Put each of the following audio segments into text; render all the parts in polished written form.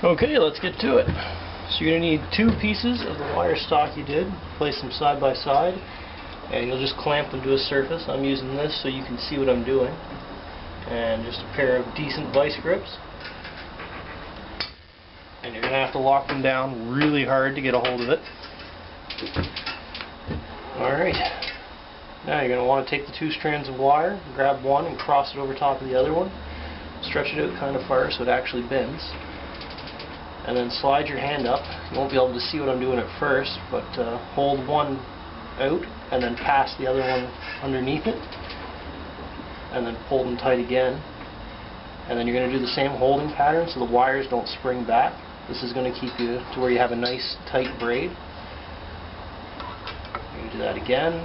Okay, let's get to it. So you're going to need 2 pieces of the wire stock you did, place them side by side, and you'll just clamp them to a surface. I'm using this so you can see what I'm doing. And just a pair of decent vice grips. And you're going to have to lock them down really hard to get a hold of it. Alright, now you're going to want to take the 2 strands of wire, grab one and cross it over top of the other one, stretch it out kind of far so it actually bends. And then slide your hand up. You won't be able to see what I'm doing at first, but hold one out and then pass the other one underneath it, and then pull them tight again. And then you're going to do the same holding pattern so the wires don't spring back. This is going to keep you to where you have a nice tight braid. You do that again.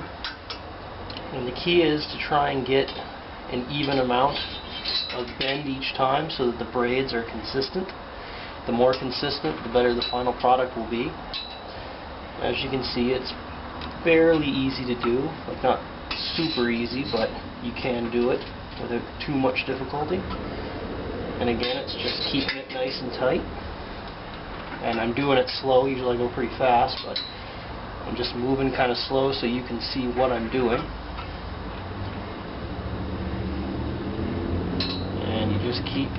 And the key is to try and get an even amount of bend each time so that the braids are consistent. The more consistent, the better the final product will be. As you can see, it's fairly easy to do. Like, not super easy, but you can do it without too much difficulty. And again, it's just keeping it nice and tight. And I'm doing it slow. Usually I go pretty fast, but I'm just moving kind of slow so you can see what I'm doing. And you just keep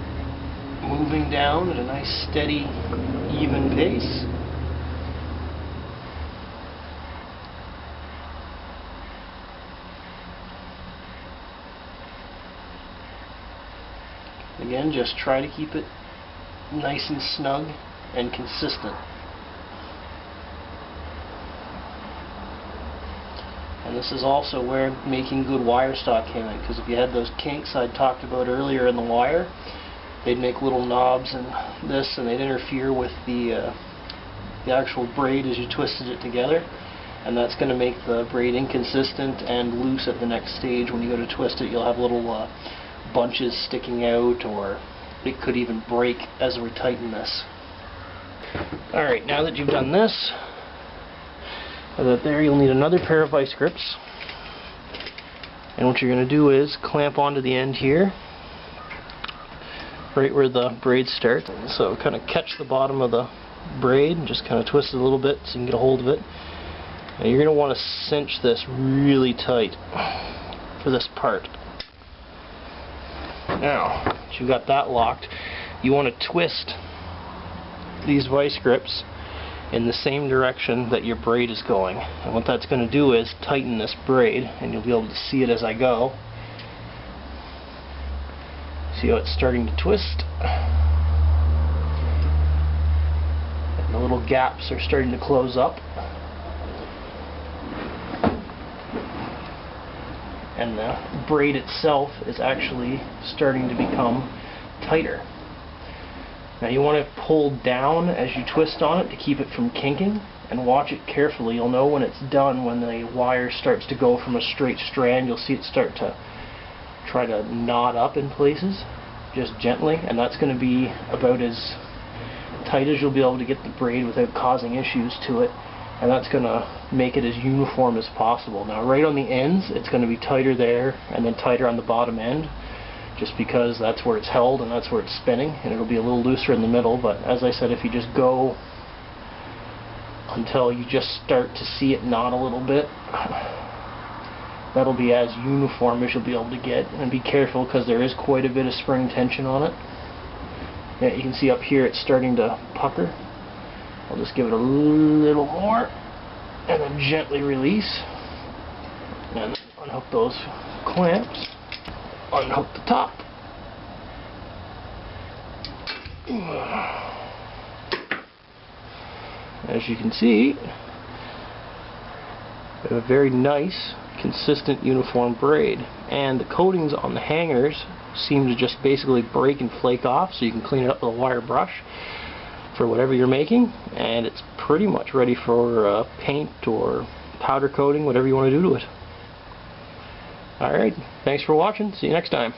moving down at a nice, steady, even pace. Again, just try to keep it nice and snug and consistent. And this is also where making good wire stock came in, because if you had those kinks I talked about earlier in the wire, they'd make little knobs and this, and they'd interfere with the actual braid as you twisted it together, and that's going to make the braid inconsistent and loose at the next stage. When you go to twist it, you'll have little bunches sticking out, or it could even break as we tighten this. Alright, now that you've done this, there you'll need another pair of vice grips, and what you're going to do is clamp onto the end here, right where the braid starts. So kind of catch the bottom of the braid and just kind of twist it a little bit so you can get a hold of it. And you're going to want to cinch this really tight for this part. Now that you've got that locked, you want to twist these vice grips in the same direction that your braid is going. And what that's going to do is tighten this braid, and you'll be able to see it as I go. See how it's starting to twist? And the little gaps are starting to close up. And the braid itself is actually starting to become tighter. Now you want to pull down as you twist on it to keep it from kinking, and watch it carefully. You'll know when it's done when the wire starts to go from a straight strand. You'll see it start to try to knot up in places, just gently, and that's going to be about as tight as you'll be able to get the braid without causing issues to it, and that's going to make it as uniform as possible. Now right on the ends it's going to be tighter there and then tighter on the bottom end, just because that's where it's held and that's where it's spinning, and it'll be a little looser in the middle. But as I said, if you just go until you just start to see it knot a little bit, that'll be as uniform as you'll be able to get. And be careful, because there is quite a bit of spring tension on it. Yeah, you can see up here it's starting to pucker. I'll just give it a little more and then gently release and unhook those clamps, unhook the top. As you can see, we have a very nice, consistent, uniform braid, and the coatings on the hangers seem to just basically break and flake off, so you can clean it up with a wire brush for whatever you're making, and it's pretty much ready for paint or powder coating, whatever you want to do to it. Alright, thanks for watching. See you next time.